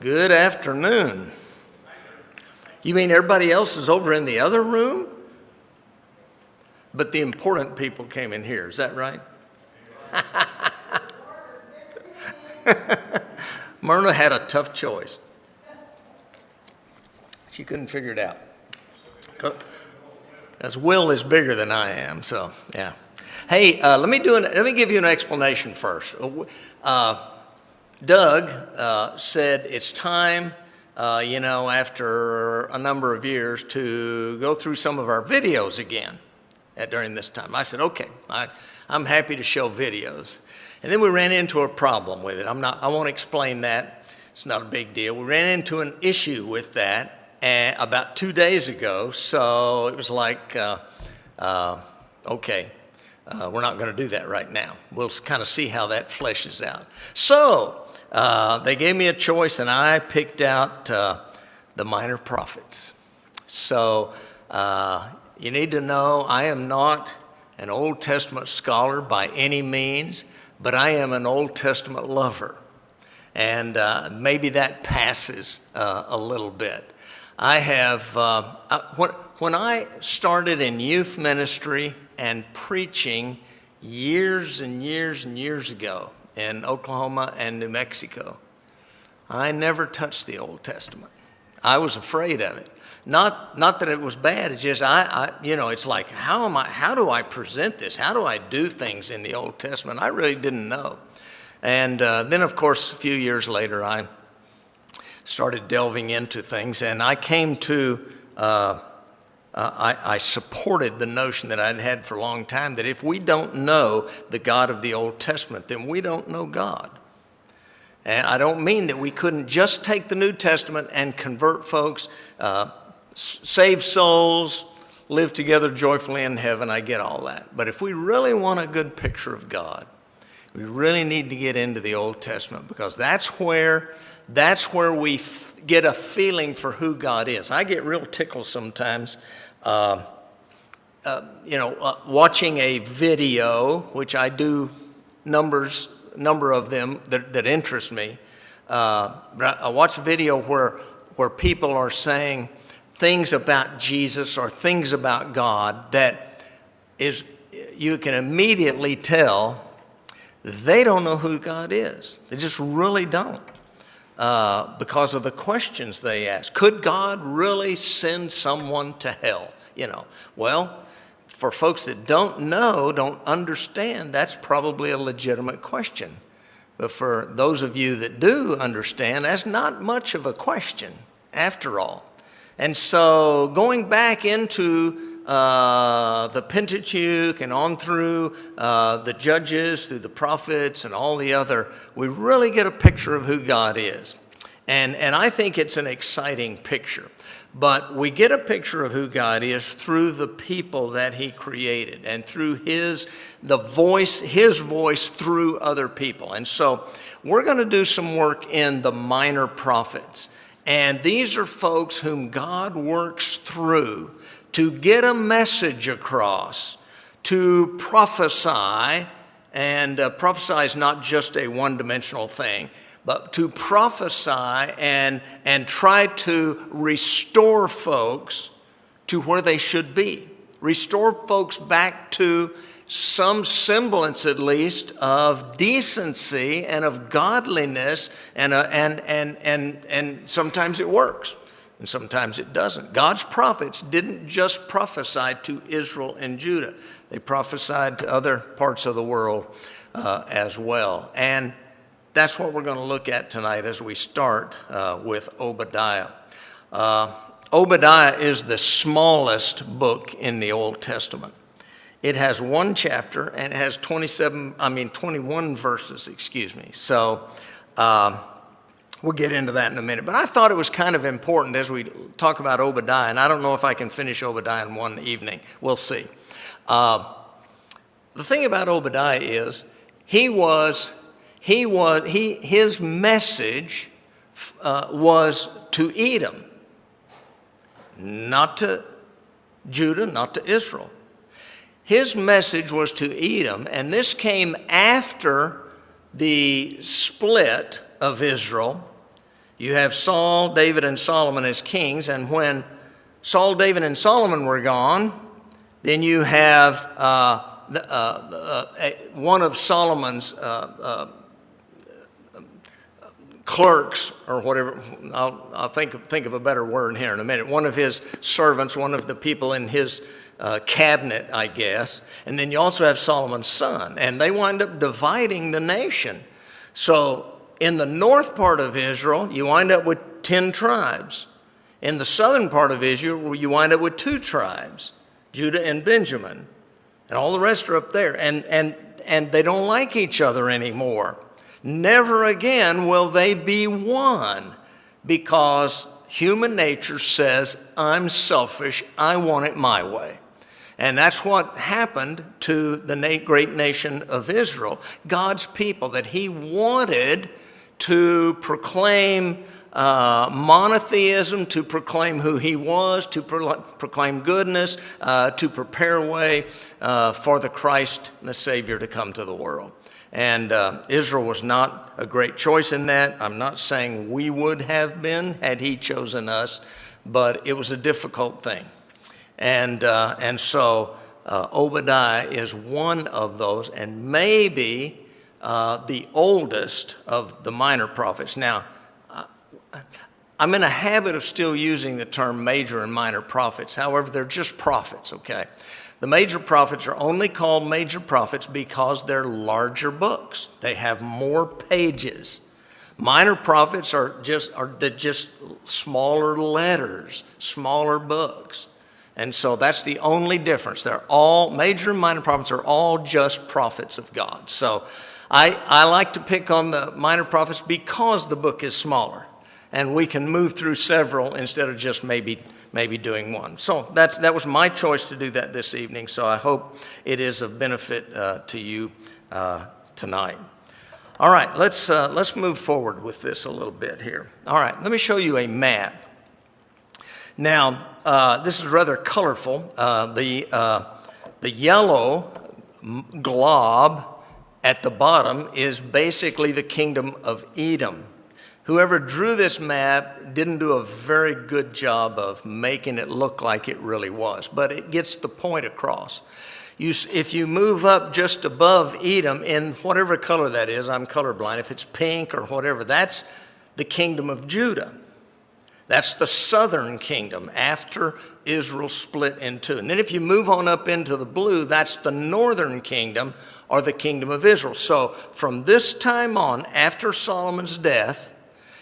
Good afternoon. You mean everybody else is over in the other room? But the important people came in here, is that right? Myrna had a tough choice. She couldn't figure it out. As Will is bigger than I am, so yeah. Hey, let me give you an explanation first. Doug said it's time, after a number of years, to go through some of our videos again during this time. I said, okay, I'm happy to show videos. And then we ran into a problem with it. I won't explain that. It's not a big deal. We ran into an issue with that about 2 days ago. So it was like, okay, we're not going to do that right now. We'll kind of see how that fleshes out. So they gave me a choice, and I picked out the Minor Prophets. So you need to know I am not an Old Testament scholar by any means, but I am an Old Testament lover. And maybe that passes a little bit. I have, when I started in youth ministry and preaching years and years and years ago in Oklahoma and New Mexico, I never touched the Old Testament. I was afraid of it. Not that it was bad. It's just it's like how do I present this? How do I do things in the Old Testament? I really didn't know. And then, of course, a few years later, I started delving into things, and I came to I supported the notion that I'd had for a long time that if we don't know the God of the Old Testament, then we don't know God. And I don't mean that we couldn't just take the New Testament and convert folks, save souls, live together joyfully in heaven. I get all that. But if we really want a good picture of God, we really need to get into the Old Testament, because that's where we get a feeling for who God is. I get real tickled sometimes, watching a video, which I do number of them that interest me. But I watch a video where people are saying things about Jesus or things about God that is, you can immediately tell they don't know who God is. They just really don't. Because of the questions they ask. Could God really send someone to hell? Well, for folks that don't understand, that's probably a legitimate question. But for those of you that do understand, that's not much of a question after all. And so going back into the Pentateuch and on through the Judges, through the prophets and all the other, we really get a picture of who God is. And I think it's an exciting picture. But we get a picture of who God is through the people that he created and through his voice through other people. And so we're going to do some work in the Minor Prophets. And these are folks whom God works through to get a message across, to prophesy, and prophesy is not just a one-dimensional thing, but to prophesy and try to restore folks to where they should be. Restore folks back to some semblance, at least, of decency and of godliness, and sometimes it works. And sometimes it doesn't. God's prophets didn't just prophesy to Israel and Judah. They prophesied to other parts of the world as well. And that's what we're going to look at tonight as we start with Obadiah. Obadiah is the smallest book in the Old Testament. It has one chapter and it has 21 verses, So we'll get into that in a minute. But I thought it was kind of important as we talk about Obadiah, and I don't know if I can finish Obadiah in one evening. We'll see. The thing about Obadiah is his message was to Edom, not to Judah, not to Israel. His message was to Edom, and this came after the split of Israel. You have Saul, David, and Solomon as kings, and when Saul, David, and Solomon were gone, then you have one of Solomon's clerks, or whatever. I'll think of a better word here in a minute. One of his servants, one of the people in his cabinet, I guess. And then you also have Solomon's son, and they wind up dividing the nation. So in the north part of Israel, you wind up with 10 tribes. In the southern part of Israel, you wind up with 2 tribes, Judah and Benjamin, and all the rest are up there. And they don't like each other anymore. Never again will they be one, because human nature says, I'm selfish, I want it my way. And that's what happened to the great nation of Israel, God's people, that he wanted to proclaim monotheism, to proclaim who he was, to proclaim goodness, to prepare way for the Christ, the Savior, to come to the world. And Israel was not a great choice in that. I'm not saying we would have been had he chosen us, but it was a difficult thing. And so Obadiah is one of those, and maybe the oldest of the minor prophets. Now, I'm in a habit of still using the term major and minor prophets. However, they're just prophets, okay? The major prophets are only called major prophets because they're larger books. They have more pages. Minor prophets are just smaller letters, smaller books. And so that's the only difference. They're all, major and minor prophets are all just prophets of God. So I like to pick on the minor prophets because the book is smaller, and we can move through several instead of just maybe doing one. So that was my choice to do that this evening, so I hope it is of benefit to you tonight. All right, let's move forward with this a little bit here. All right, let me show you a map. Now, this is rather colorful. The yellow glob at the bottom is basically the kingdom of Edom. Whoever drew this map didn't do a very good job of making it look like it really was, but it gets the point across. If you move up just above Edom in whatever color that is, I'm colorblind, if it's pink or whatever, that's the kingdom of Judah. That's the southern kingdom after Israel split in two. And then if you move on up into the blue, that's the northern kingdom, or the kingdom of Israel. So from this time on, after Solomon's death,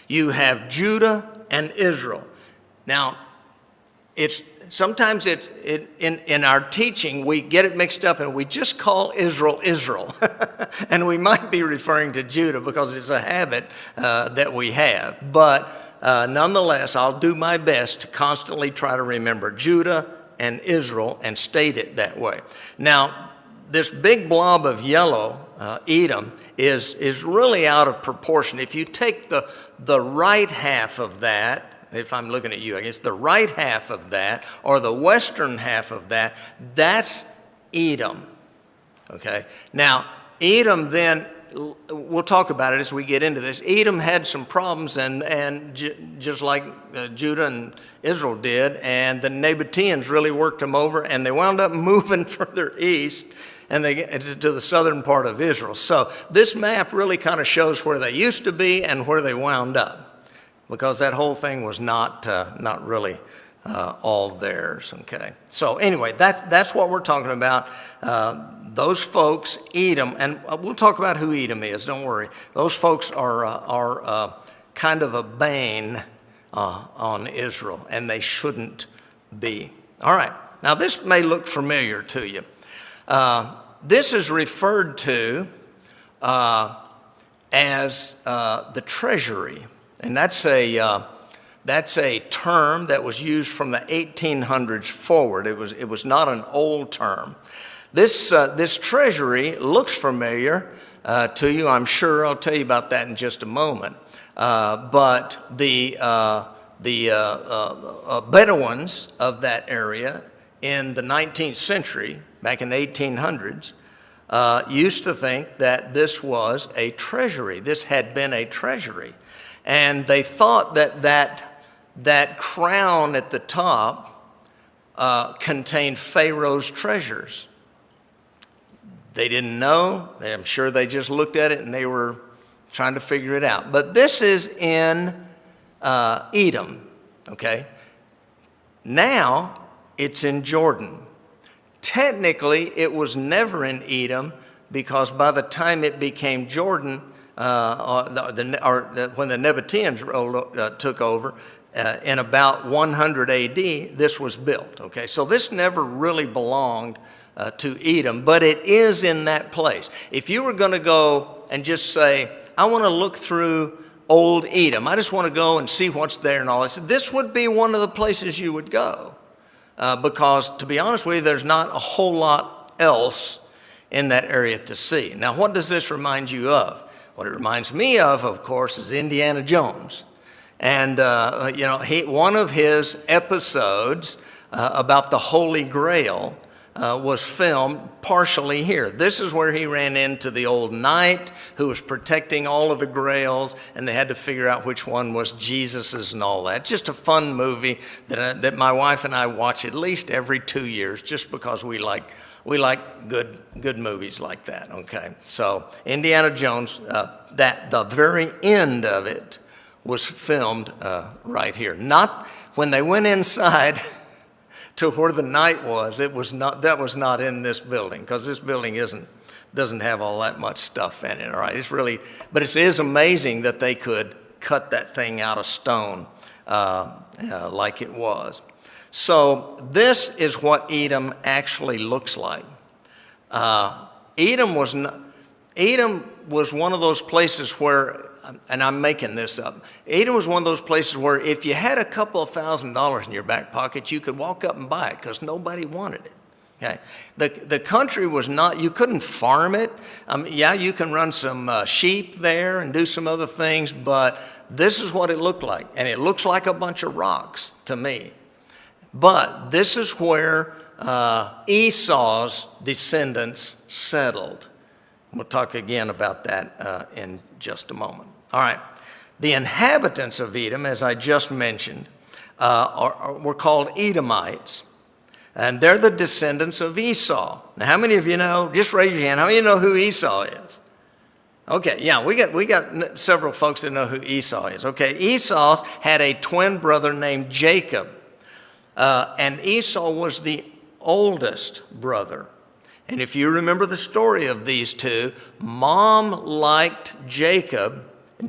you have Judah and Israel. Now, sometimes in our teaching, we get it mixed up and we just call Israel, Israel. And we might be referring to Judah because it's a habit that we have. But nonetheless, I'll do my best to constantly try to remember Judah and Israel and state it that way. Now, this big blob of yellow, Edom, is really out of proportion. If you take the right half of that, if I'm looking at you, I guess the right half of that, or the western half of that, that's Edom, okay? Now, Edom then, we'll talk about it as we get into this. Edom had some problems, and just like Judah and Israel did, and the Nabateans really worked them over, and they wound up moving further east, and they get to the southern part of Israel. So this map really kind of shows where they used to be and where they wound up, because that whole thing was not really all theirs, okay? So anyway, that's what we're talking about. Those folks, Edom, and we'll talk about who Edom is, don't worry. Those folks are kind of a bane on Israel, and they shouldn't be. All right, now this may look familiar to you. This is referred to as the treasury, and that's a term that was used from the 1800s forward. It was not an old term. This treasury looks familiar to you, I'm sure. I'll tell you about that in just a moment. But the Bedouins of that area in the 19th century, back in the 1800s, used to think that this was a treasury. This had been a treasury. And they thought that crown at the top contained Pharaoh's treasures. They didn't know. I'm sure they just looked at it and they were trying to figure it out. But this is in Edom, okay? Now it's in Jordan. Technically, it was never in Edom because by the time it became Jordan, when the Nabateans took over in about 100 AD, this was built, okay? So this never really belonged to Edom, but it is in that place. If you were going to go and just say, I want to look through old Edom, I just want to go and see what's there and all this would be one of the places you would go. Because, to be honest with you, there's not a whole lot else in that area to see. Now, what does this remind you of? What it reminds me of course, is Indiana Jones. And, one of his episodes about the Holy Grail was filmed partially here. This is where he ran into the old knight who was protecting all of the grails, and they had to figure out which one was Jesus's and all that. Just a fun movie that my wife and I watch at least every 2 years, just because we like good movies like that. Okay, so Indiana Jones, the very end of it was filmed right here. Not when they went inside. To where the knight was, that was not in this building, because this building doesn't have all that much stuff in it. All right, but it is amazing that they could cut that thing out of stone like it was. So this is what Edom actually looks like. Edom was one of those places where, and I'm making this up, Edom was one of those places where if you had a couple of $1,000s in your back pocket, you could walk up and buy it because nobody wanted it. Okay, the country was not, you couldn't farm it. Yeah, you can run some sheep there and do some other things, but this is what it looked like. And it looks like a bunch of rocks to me. But this is where Esau's descendants settled. We'll talk again about that in just a moment. All right. The inhabitants of Edom, as I just mentioned, were called Edomites. And they're the descendants of Esau. Now, how many of you know, just raise your hand, how many of you know who Esau is? Okay, yeah, we got several folks that know who Esau is. Okay, Esau had a twin brother named Jacob. And Esau was the oldest brother. And if you remember the story of these two, Mom liked Jacob,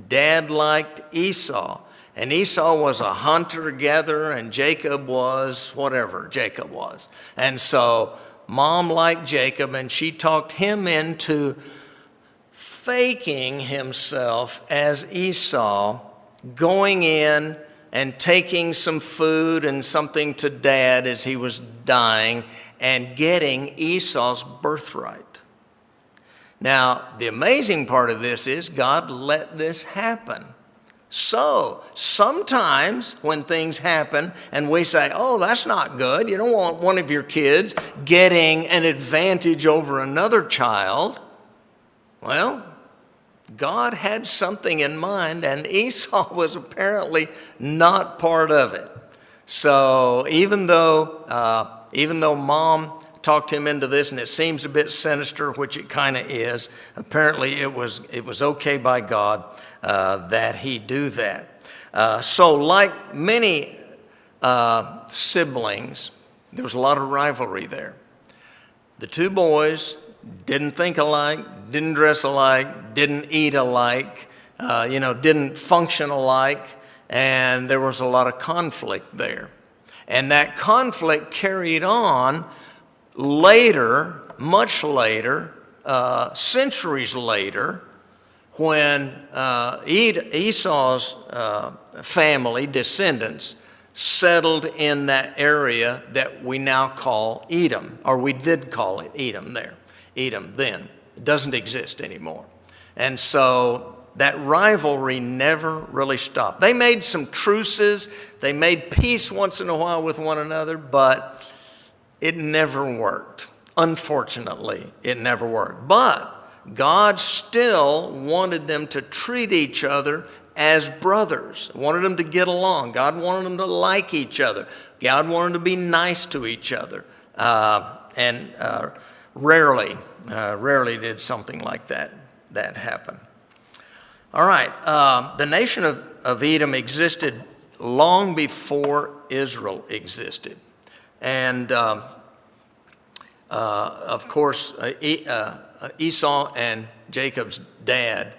Dad liked Esau. And Esau was a hunter-gatherer, and Jacob was whatever Jacob was. And so Mom liked Jacob, and she talked him into faking himself as Esau, going in and taking some food and something to Dad as he was dying, and getting Esau's birthright. Now, the amazing part of this is God let this happen. So, sometimes when things happen and we say, oh, that's not good, you don't want one of your kids getting an advantage over another child. Well, God had something in mind, and Esau was apparently not part of it. So even though Mom talked him into this, and it seems a bit sinister, which it kind of is, apparently it was okay by God that he do that. So like many siblings, there was a lot of rivalry there. The two boys didn't think alike, didn't dress alike, didn't eat alike, didn't function alike, and there was a lot of conflict there. And that conflict carried on later, much later, centuries later, when Esau's family, descendants, settled in that area that we now call Edom, or we did call it Edom there. Edom then. It doesn't exist anymore. And so that rivalry never really stopped. They made some truces. They made peace once in a while with one another, but it never worked. Unfortunately, it never worked. But God still wanted them to treat each other as brothers, wanted them to get along. God wanted them to like each other. God wanted them to be nice to each other. And rarely did something like that happen. All right, the nation of Edom existed long before Israel existed. And of course, Esau and Jacob's dad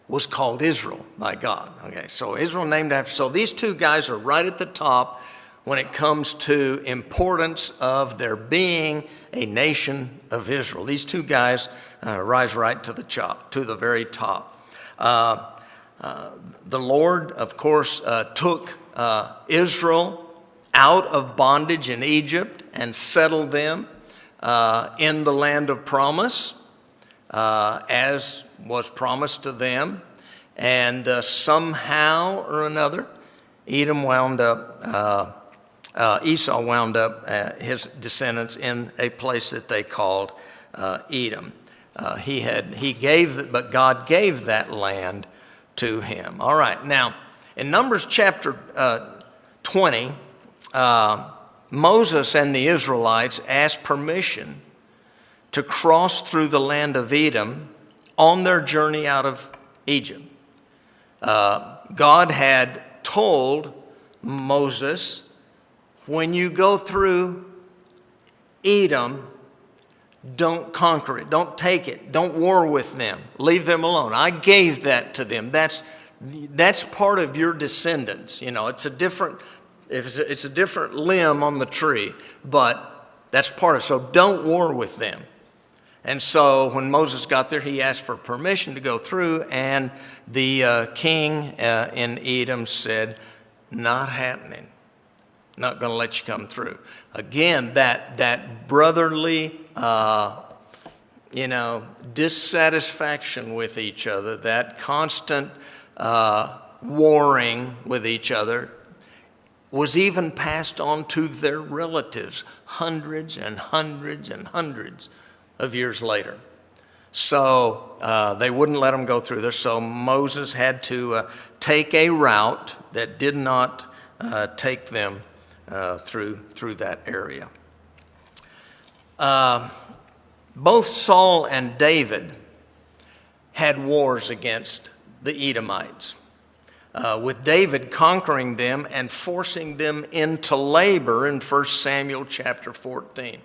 was called Israel by God. Okay, so Israel named after. So these two guys are right at the top when it comes to importance of there being a nation of Israel. These two guys rise right to the very top. The Lord, of course, took Israel out of bondage in Egypt and settled them in the land of promise, as was promised to them. And somehow or another, Esau wound up, his descendants, in a place that they called Edom. But God gave that land to him. All right, now in Numbers chapter 20, Moses and the Israelites asked permission to cross through the land of Edom on their journey out of Egypt. God had told Moses, when you go through Edom, don't conquer it, don't take it, don't war with them, leave them alone. I gave that to them. That's part of your descendants. You know, it's a different limb on the tree, but that's part of it. So don't war with them. And so when Moses got there, he asked for permission to go through, and the king in Edom said, not happening. Not going to let you come through. Again, that brotherly, dissatisfaction with each other, that constant warring with each other, was even passed on to their relatives hundreds and hundreds and hundreds of years later. So they wouldn't let them go through there. So Moses had to take a route that did not take them through that area. Both Saul and David had wars against the Edomites, with David conquering them and forcing them into labor in 1 Samuel chapter 14,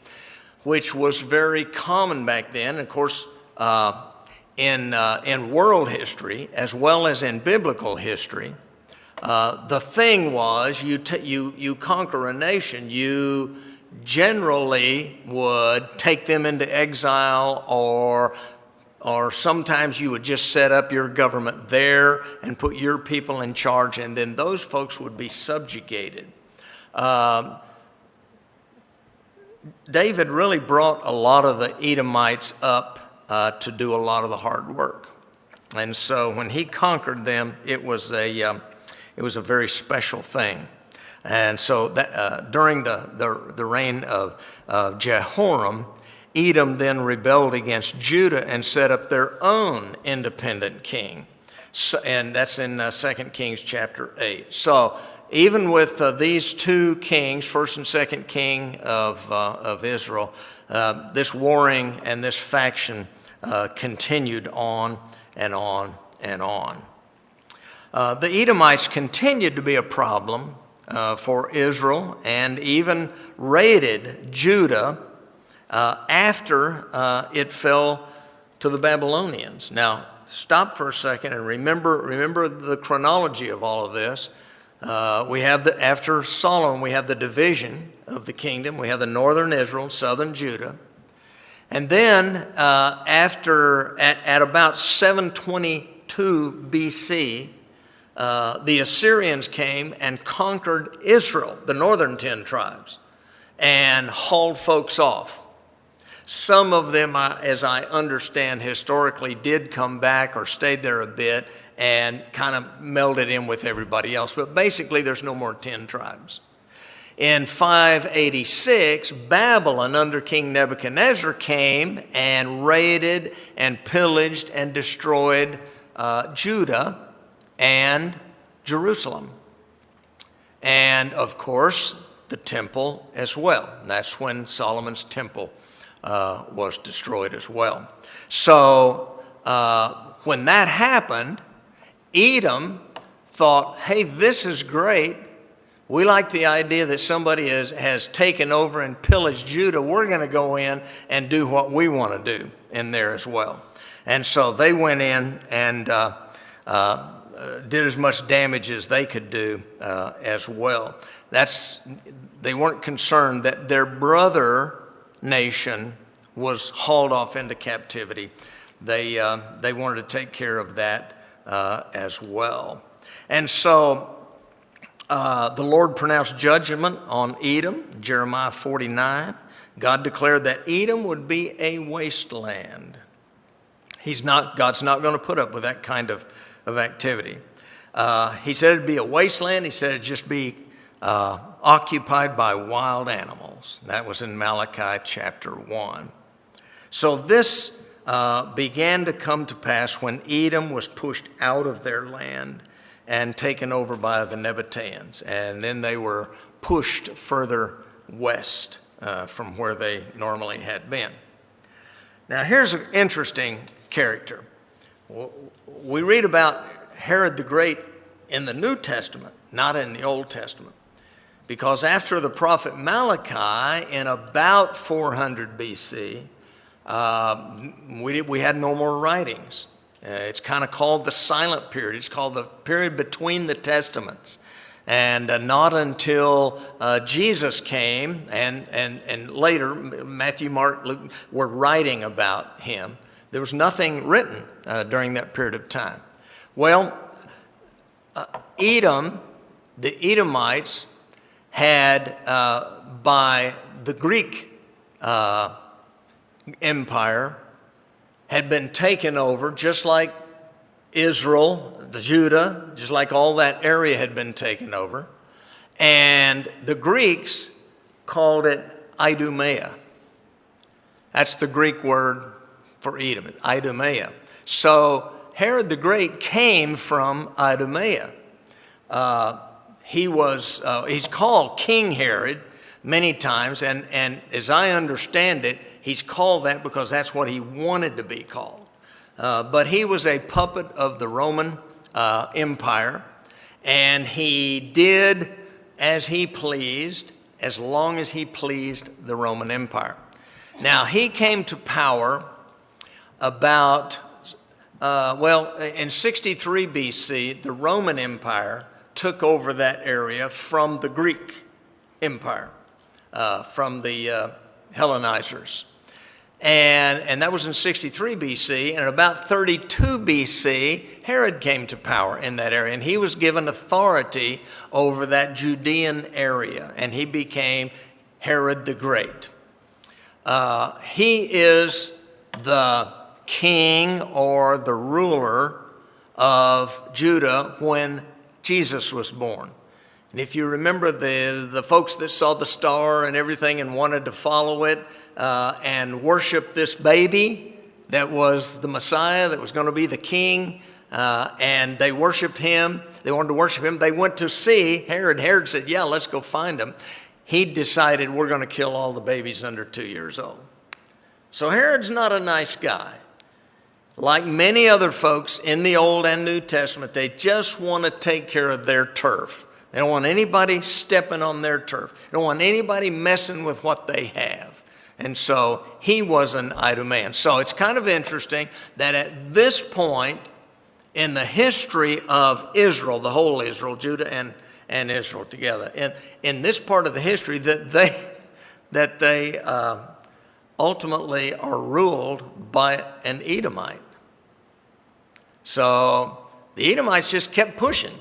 which was very common back then. Of course, in world history as well as in biblical history, the thing was, you conquer a nation, you generally would take them into exile, or sometimes you would just set up your government there and put your people in charge, and then those folks would be subjugated. David really brought a lot of the Edomites up to do a lot of the hard work. And so when he conquered them, it was a very special thing. And so during the reign of Jehoram, Edom then rebelled against Judah and set up their own independent king. And that's in 2 Kings chapter 8. So even with these two kings, first and second king of Israel, this warring and this faction continued on and on and on. The Edomites continued to be a problem for Israel, and even raided Judah after it fell to the Babylonians. Now, stop for a second and remember the chronology of all of this. After Solomon, we have the division of the kingdom. We have the northern Israel, southern Judah. And then at about 722 BC, the Assyrians came and conquered Israel, the northern 10 tribes, and hauled folks off. Some of them, as I understand historically, did come back or stayed there a bit and kind of melded in with everybody else. But basically, there's no more 10 tribes. In 586, Babylon under King Nebuchadnezzar came and raided and pillaged and destroyed Judah and Jerusalem. And of course, the temple as well. And that's when Solomon's temple was destroyed as well. So when that happened, Edom thought, hey, this is great. We like the idea that somebody has taken over and pillaged Judah. We're going to go in and do what we want to do in there as well. And so they went in and did as much damage as they could do as well. They weren't concerned that their brother nation was hauled off into captivity. They wanted to take care of that as well. And so the Lord pronounced judgment on Edom, Jeremiah 49. God declared that Edom would be a wasteland. God's not going to put up with that kind of activity. He said it'd be a wasteland. He said it'd just be occupied by wild animals. That was in Malachi chapter 1. So this began to come to pass when Edom was pushed out of their land and taken over by the Nabateans. And then they were pushed further west from where they normally had been. Now here's an interesting character. We read about Herod the Great in the New Testament, not in the Old Testament. Because after the prophet Malachi in about 400 BC, we had no more writings. It's kind of called the silent period. It's called the period between the testaments. And not until Jesus came and later Matthew, Mark, Luke were writing about him. There was nothing written during that period of time. Well, Edom, the Edomites, had by the Greek Empire had been taken over, just like Israel, the Judah, just like all that area had been taken over. And the Greeks called it Idumea. That's the Greek word for Edom, Idumea. So Herod the Great came from Idumea. He's called King Herod many times, and as I understand it, he's called that because that's what he wanted to be called. But he was a puppet of the Roman Empire, and he did as he pleased as long as he pleased the Roman Empire. Now, he came to power about, in 63 BC, the Roman Empire took over that area from the Greek Empire, from the Hellenizers. And that was in 63 BC, and at about 32 BC, Herod came to power in that area, and he was given authority over that Judean area, and he became Herod the Great. He is the king or the ruler of Judah when Jesus was born. And if you remember the folks that saw the star and everything and wanted to follow it and worship this baby that was the Messiah, that was going to be the king, and they worshiped him, they wanted to worship him, they went to see Herod. Herod said, yeah, let's go find him. He decided we're going to kill all the babies under 2 years old. So Herod's not a nice guy. Like many other folks in the Old and New Testament, they just want to take care of their turf. They don't want anybody stepping on their turf. They don't want anybody messing with what they have. And so he was an Idumean. So it's kind of interesting that at this point in the history of Israel, the whole Israel, Judah and Israel together, in this part of the history, that they ultimately are ruled by an Edomite. So the Edomites just kept pushing.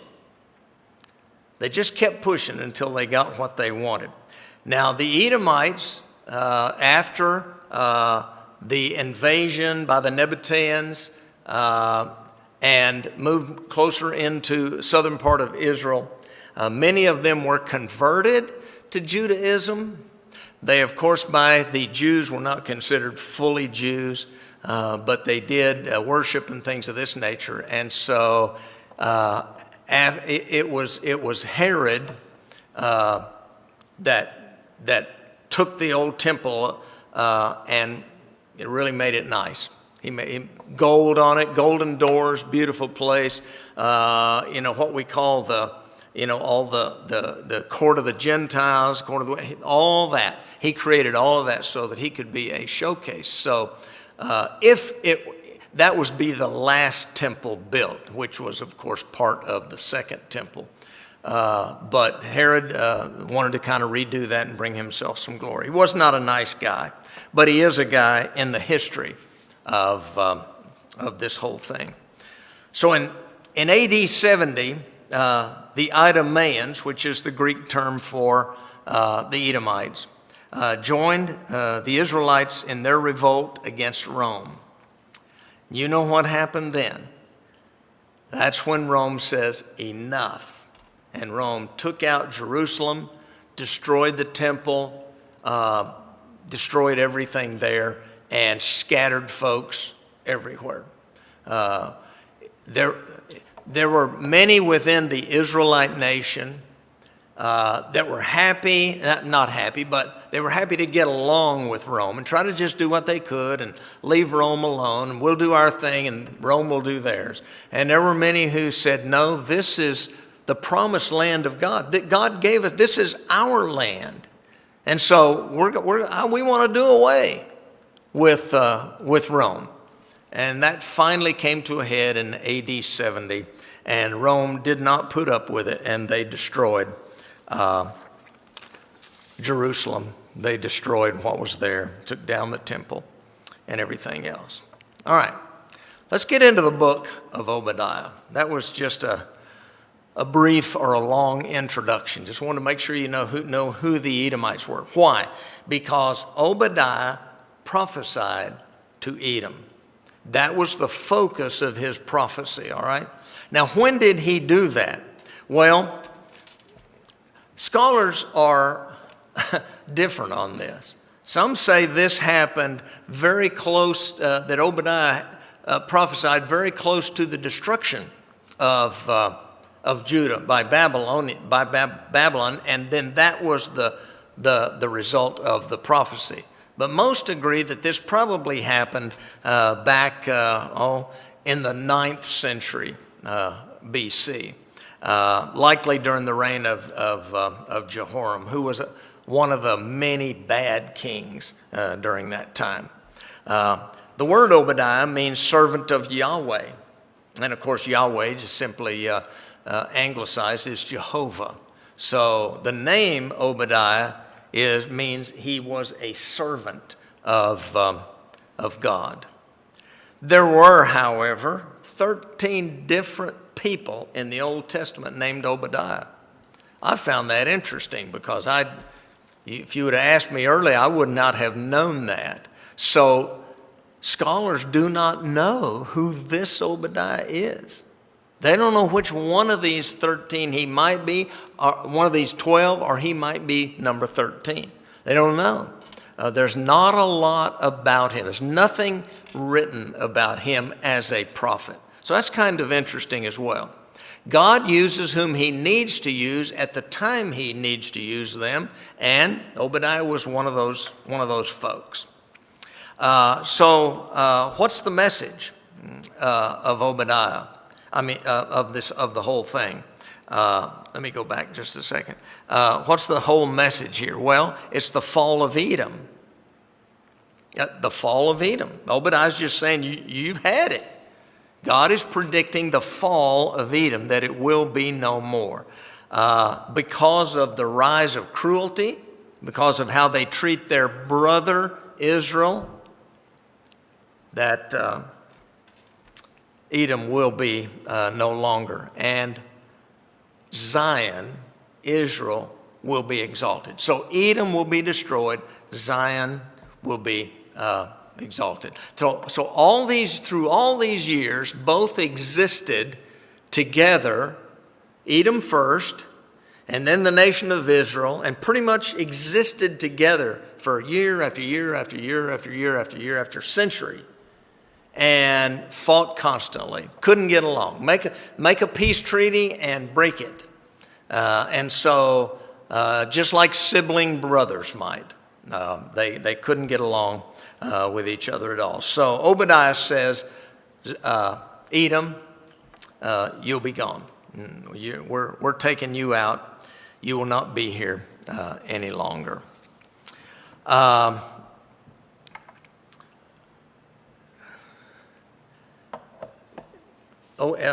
They just kept pushing until they got what they wanted. Now the Edomites, after the invasion by the Nabateans and moved closer into southern part of Israel, many of them were converted to Judaism. They, of course, by the Jews were not considered fully Jews, but they did worship and things of this nature. And so it was Herod that took the old temple and it really made it nice. He made gold on it, golden doors, beautiful place. What we call all the court of the Gentiles, all that. He created all of that so that he could be a showcase. So that was be the last temple built, which was of course part of the second temple. But Herod wanted to kind of redo that and bring himself some glory. He was not a nice guy, but he is a guy in the history of this whole thing. So in AD 70, the Idumeans, which is the Greek term for the Edomites, joined the Israelites in their revolt against Rome. You know what happened then? That's when Rome says, enough. And Rome took out Jerusalem, destroyed the temple, destroyed everything there, and scattered folks everywhere. There were many within the Israelite nation that were happy, not happy, but they were happy to get along with Rome and try to just do what they could and leave Rome alone, and we'll do our thing and Rome will do theirs. And there were many who said, no, this is the promised land of God that God gave us. This is our land. And so we want to do away with Rome. And that finally came to a head in AD 70, and Rome did not put up with it, and they destroyed Jerusalem. They destroyed what was there, took down the temple and everything else. All right, let's get into the book of Obadiah. That was just a brief or a long introduction. Just want to make sure you know who the Edomites were. Why? Because Obadiah prophesied to Edom. That was the focus of his prophecy, all right? Now, when did he do that? Well, scholars are different on this. Some say this happened very close, that Obadiah prophesied very close to the destruction of Judah by Babylon, and then that was the result of the prophecy. But most agree that this probably happened back in the 9th century BC, likely during the reign of Jehoram, who was one of the many bad kings during that time. The word Obadiah means servant of Yahweh. And of course, Yahweh just simply anglicized is Jehovah. So the name Obadiah means he was a servant of God. There were, however, 13 different people in the Old Testament named Obadiah. I found that interesting because if you would have asked me earlier, I would not have known that. So scholars do not know who this Obadiah is. They don't know which one of these 13 he might be, or one of these 12, or he might be number 13. They don't know. There's not a lot about him. There's nothing written about him as a prophet. So that's kind of interesting as well. God uses whom he needs to use at the time he needs to use them, and Obadiah was one of those folks. So what's the message of Obadiah? Of the whole thing. Let me go back just a second. What's the whole message here? Well, it's the fall of Edom. The fall of Edom. Obadiah's just saying, you've had it. God is predicting the fall of Edom, that it will be no more. Because of the rise of cruelty, because of how they treat their brother Israel, that Edom will be no longer. And Zion, Israel, will be exalted. So Edom will be destroyed. Zion will be exalted. So through all these years, both existed together, Edom first, and then the nation of Israel, and pretty much existed together for year after year after year after year after year after century. and fought constantly. Couldn't get along. Make a peace treaty and break it. And so just like sibling brothers might, they couldn't get along with each other at all. So Obadiah says, Edom, you'll be gone. We're taking you out. You will not be here any longer. I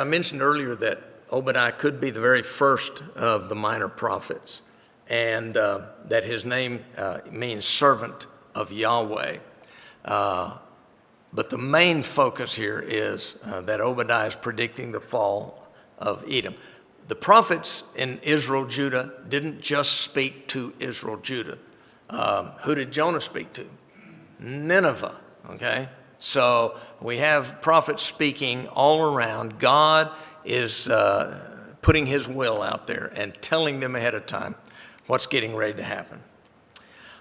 mentioned earlier that Obadiah could be the very first of the minor prophets, and that his name means servant of Yahweh. But the main focus here is that Obadiah is predicting the fall of Edom. The prophets in Israel, Judah, didn't just speak to Israel, Judah. Who did Jonah speak to? Nineveh, okay? So we have prophets speaking all around. God is putting his will out there and telling them ahead of time what's getting ready to happen.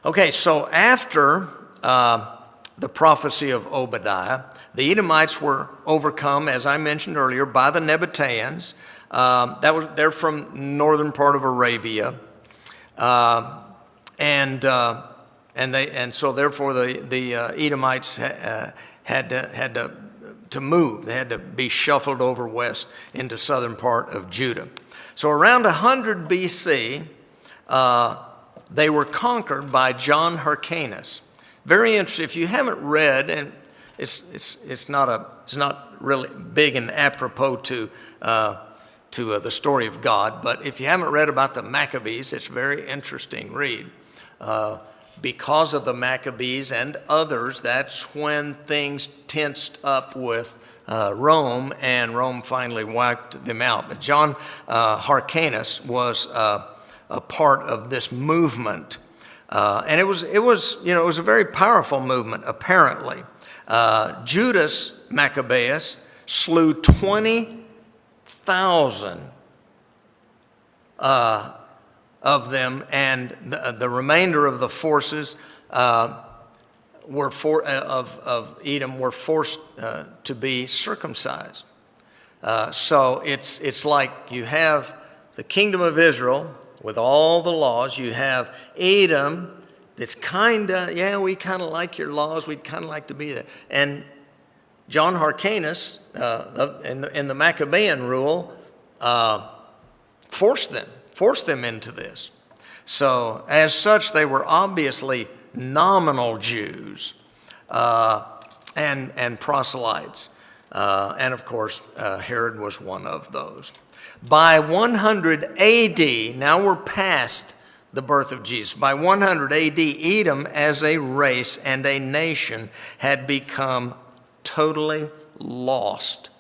Okay, so after the prophecy of Obadiah, the Edomites were overcome, as I mentioned earlier, by the Nabateans. They're from northern part of Arabia, and so therefore the Edomites had to move. They had to be shuffled over west into southern part of Judah. So around 100 BC, they were conquered by John Hyrcanus. Very interesting. If you haven't read, and it's not really big and apropos to the story of God, but if you haven't read about the Maccabees, it's a very interesting read. Because of the Maccabees and others, that's when things tensed up with Rome, and Rome finally wiped them out. But John Hyrcanus was a part of this movement. And it was a very powerful movement, apparently. Judas Maccabeus slew 20,000 of them, and the remainder of the forces of Edom were forced to be circumcised. So it's like you have the kingdom of Israel with all the laws. You have Edom that's we kind of like your laws. We'd kind of like to be there. And John Hyrcanus in the Maccabean rule forced them into this. So as such, they were obviously nominal Jews and proselytes. And of course, Herod was one of those. By 100 AD, now we're past the birth of Jesus. By 100 AD, Edom as a race and a nation had become totally lost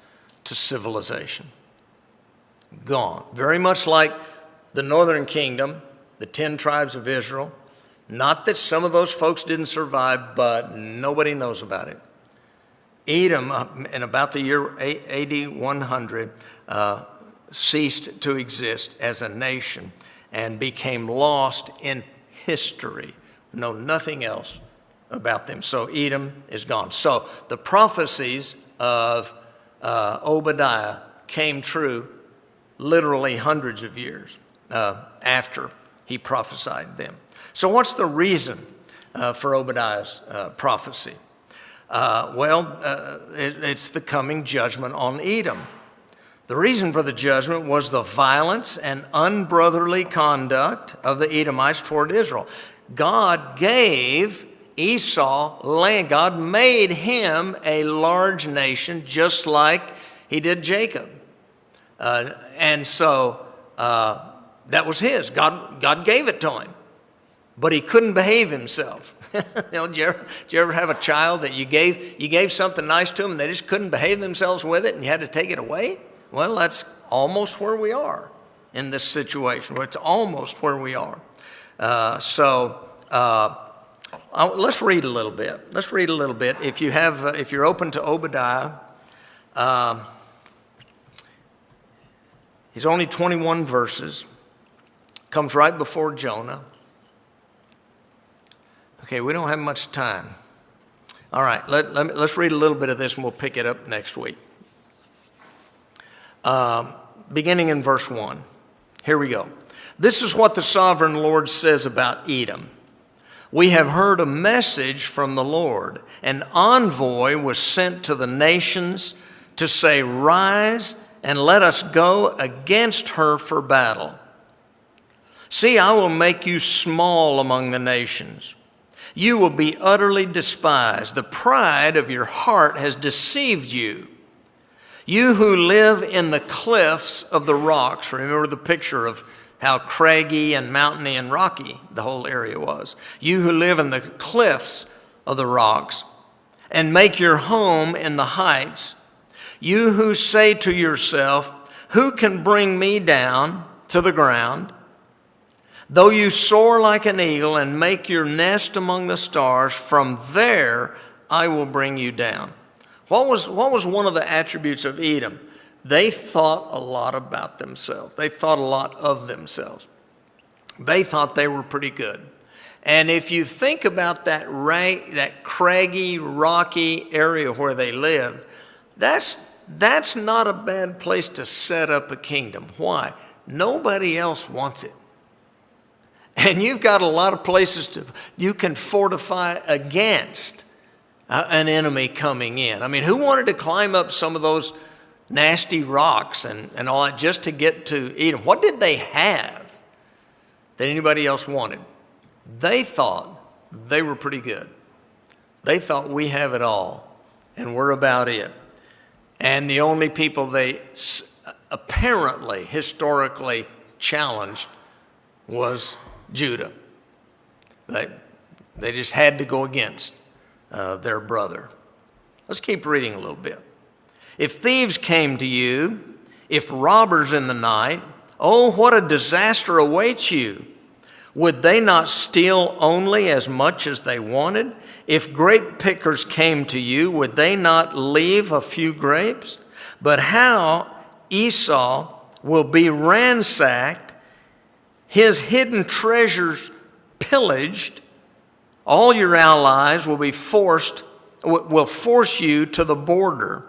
to civilization. Gone. Very much like the northern kingdom, the 10 tribes of Israel. Not that some of those folks didn't survive, but nobody knows about it. Edom, in about the year AD 100, ceased to exist as a nation and became lost in history. Know nothing else about them. So Edom is gone. So the prophecies of Obadiah came true literally hundreds of years after he prophesied them. So what's the reason for Obadiah's prophecy? It's the coming judgment on Edom. The reason for the judgment was the violence and unbrotherly conduct of the Edomites toward Israel. God gave Esau land. God made him a large nation just like he did Jacob. And so that was his. God gave it to him. But he couldn't behave himself. Did you ever have a child that you gave something nice to them and they just couldn't behave themselves with it and you had to take it away? Well, that's almost where we are in this situation. It's almost where we are. Let's read a little bit. Let's read a little bit. If you're open to Obadiah, he's only 21 verses. Comes right before Jonah. Okay, we don't have much time. All right, let's read a little bit of this and we'll pick it up next week. Beginning in verse 1. Here we go. This is what the sovereign Lord says about Edom. We have heard a message from the Lord. An envoy was sent to the nations to say, rise and let us go against her for battle. See, I will make you small among the nations. You will be utterly despised. The pride of your heart has deceived you. You who live in the cliffs of the rocks, remember the picture of how craggy and mountainy and rocky the whole area was. You who live in the cliffs of the rocks and make your home in the heights. You who say to yourself, who can bring me down to the ground? Though you soar like an eagle and make your nest among the stars, from there I will bring you down. What was one of the attributes of Edom? They thought a lot about themselves. They thought a lot of themselves. They thought they were pretty good. And if you think about that craggy, rocky area where they lived, that's not a bad place to set up a kingdom. Why? Nobody else wants it. And you've got a lot of places you can fortify against an enemy coming in. I mean, who wanted to climb up some of those nasty rocks and all that just to get to Edom? What did they have that anybody else wanted? They thought they were pretty good. They thought we have it all and we're about it. And the only people they apparently historically challenged was Judah. They just had to go against their brother. Let's keep reading a little bit. If thieves came to you, if robbers in the night, oh, what a disaster awaits you. Would they not steal only as much as they wanted? If grape pickers came to you, would they not leave a few grapes? But how Esau will be ransacked, his hidden treasures pillaged, all your allies will force you to the border.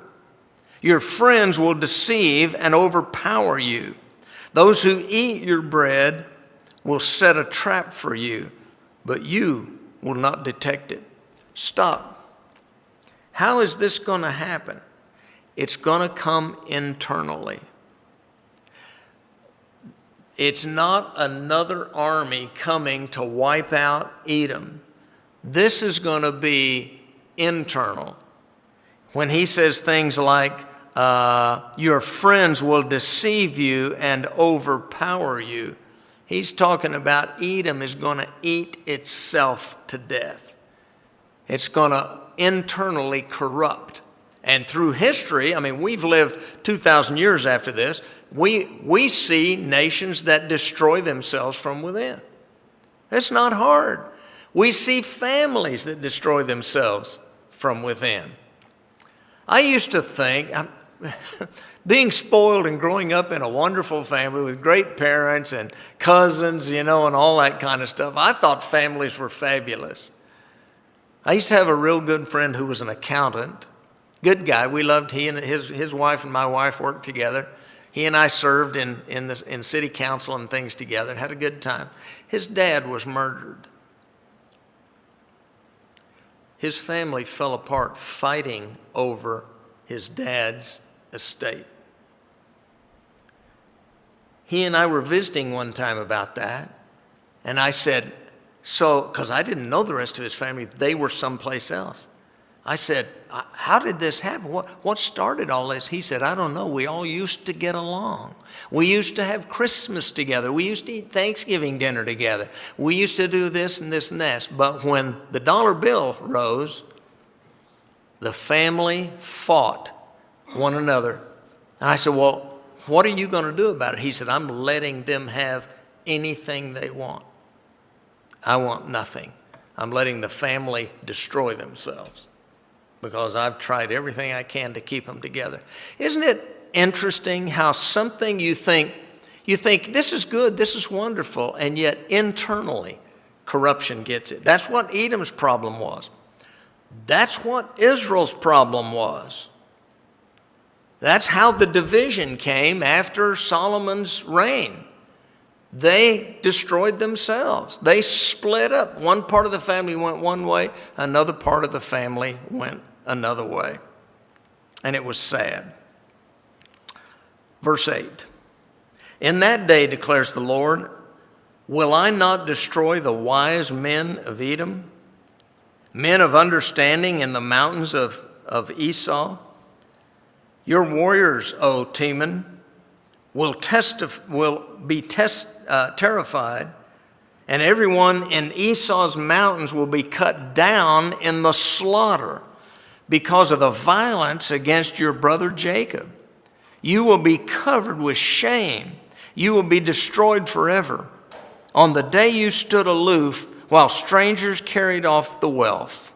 Your friends will deceive and overpower you. Those who eat your bread will set a trap for you, but you will not detect it. Stop. How is this going to happen? It's going to come internally. It's not another army coming to wipe out Edom. This is going to be internal. When he says things like, your friends will deceive you and overpower you, he's talking about Edom is going to eat itself to death. It's going to internally corrupt. And through history, I mean, we've lived 2,000 years after this, we see nations that destroy themselves from within. It's not hard. We see families that destroy themselves from within. I used to think, being spoiled and growing up in a wonderful family with great parents and cousins, and all that kind of stuff, I thought families were fabulous. I used to have a real good friend who was an accountant, good guy. We loved, he and his wife and my wife worked together. He and I served in city council and things together and had a good time. His dad was murdered. His family fell apart fighting over his dad's estate. He and I were visiting one time about that, and I said, because I didn't know the rest of his family, they were someplace else. I said, how did this happen? What started all this? He said, I don't know. We all used to get along. We used to have Christmas together. We used to eat Thanksgiving dinner together. We used to do this and this and that. But when the dollar bill rose, the family fought one another. And I said, well, what are you going to do about it? He said, I'm letting them have anything they want. I want nothing. I'm letting the family destroy themselves because I've tried everything I can to keep them together. Isn't it interesting how something you think this is good, this is wonderful, and yet internally corruption gets it. That's what Edom's problem was. That's what Israel's problem was. That's how the division came after Solomon's reign. They destroyed themselves. They split up. One part of the family went one way, another part of the family went another way. And it was sad. Verse 8. In that day, declares the Lord, will I not destroy the wise men of Edom, men of understanding in the mountains of Esau? Your warriors, O Teman, will be terrified, and everyone in Esau's mountains will be cut down in the slaughter because of the violence against your brother Jacob. You will be covered with shame. You will be destroyed forever. On the day you stood aloof while strangers carried off the wealth,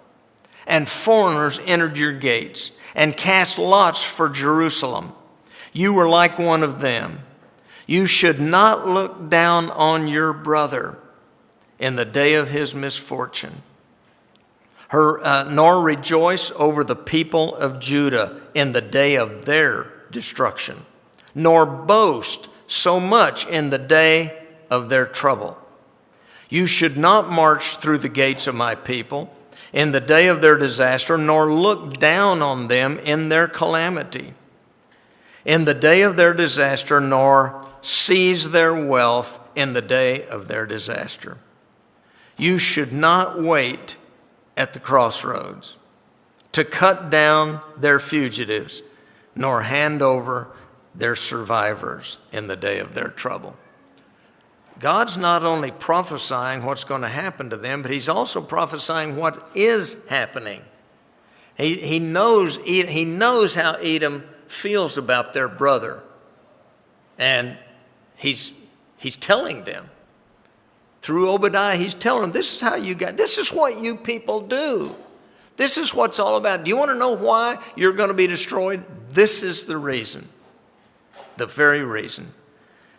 and foreigners entered your gates and cast lots for Jerusalem, you were like one of them. You should not look down on your brother in the day of his misfortune, nor rejoice over the people of Judah in the day of their destruction, nor boast so much in the day of their trouble. You should not march through the gates of my people in the day of their disaster, nor look down on them in their calamity, in the day of their disaster, nor seize their wealth in the day of their disaster. You should not wait at the crossroads to cut down their fugitives, nor hand over their survivors in the day of their trouble. God's not only prophesying what's going to happen to them, but he's also prophesying what is happening. He knows how Edom feels about their brother. And he's telling them. Through Obadiah, he's telling them, this is what you people do. This is what's all about. Do you want to know why you're going to be destroyed? This is the reason. The very reason.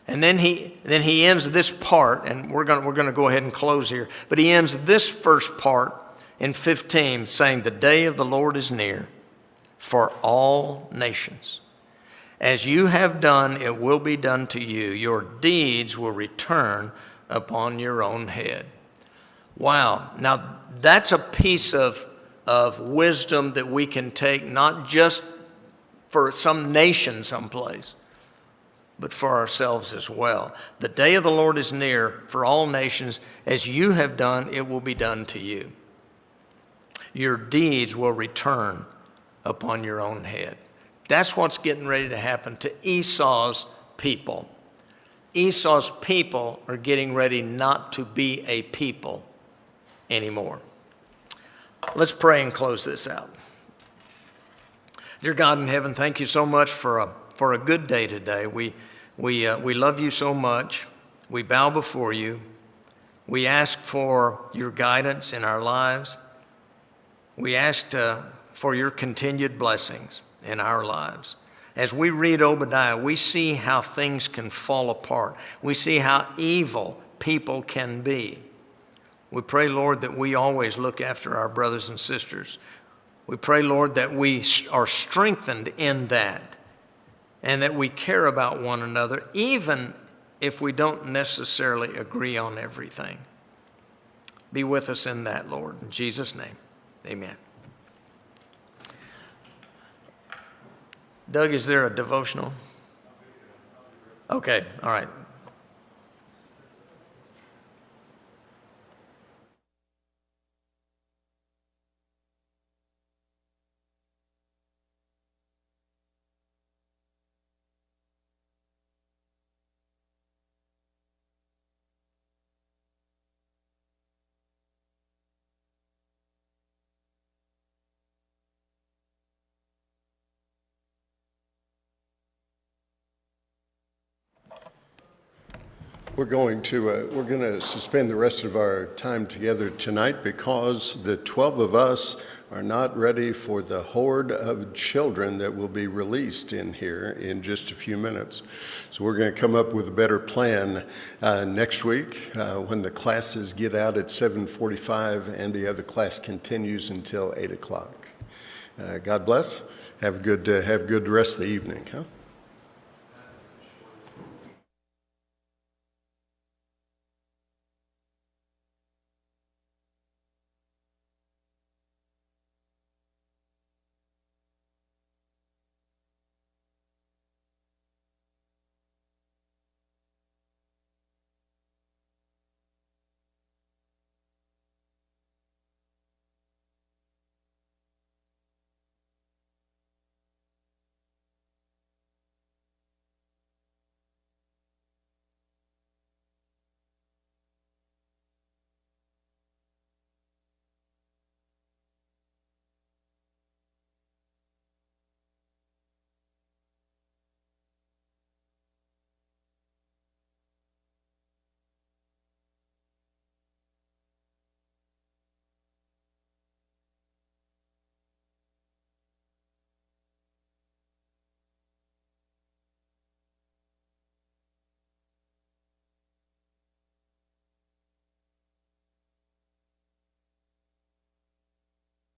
And then he ends this part, and we're going to go ahead and close here. But he ends this first part in 15 saying, the day of the Lord is near for all nations. As you have done, it will be done to you. Your deeds will return upon your own head. Wow. Now, that's a piece of wisdom that we can take, not just for some nation someplace, but for ourselves as well. The day of the Lord is near for all nations. As you have done, it will be done to you. Your deeds will return upon your own head. That's what's getting ready to happen to Esau's people. Esau's people are getting ready not to be a people anymore. Let's pray and close this out. Dear God in heaven, thank you so much for a good day today. We love you so much. We bow before you. We ask for your guidance in our lives. We ask for your continued blessings in our lives. As we read Obadiah, we see how things can fall apart. We see how evil people can be. We pray, Lord, that we always look after our brothers and sisters. We pray, Lord, that we are strengthened in that and that we care about one another, even if we don't necessarily agree on everything. Be with us in that, Lord. In Jesus' name, amen. Doug, is there a devotional? Okay, all right. We're going to suspend the rest of our time together tonight because the 12 of us are not ready for the horde of children that will be released in here in just a few minutes. So we're going to come up with a better plan next week when the classes get out at 7:45 and the other class continues until 8 o'clock. God bless. Have a good rest of the evening. Huh?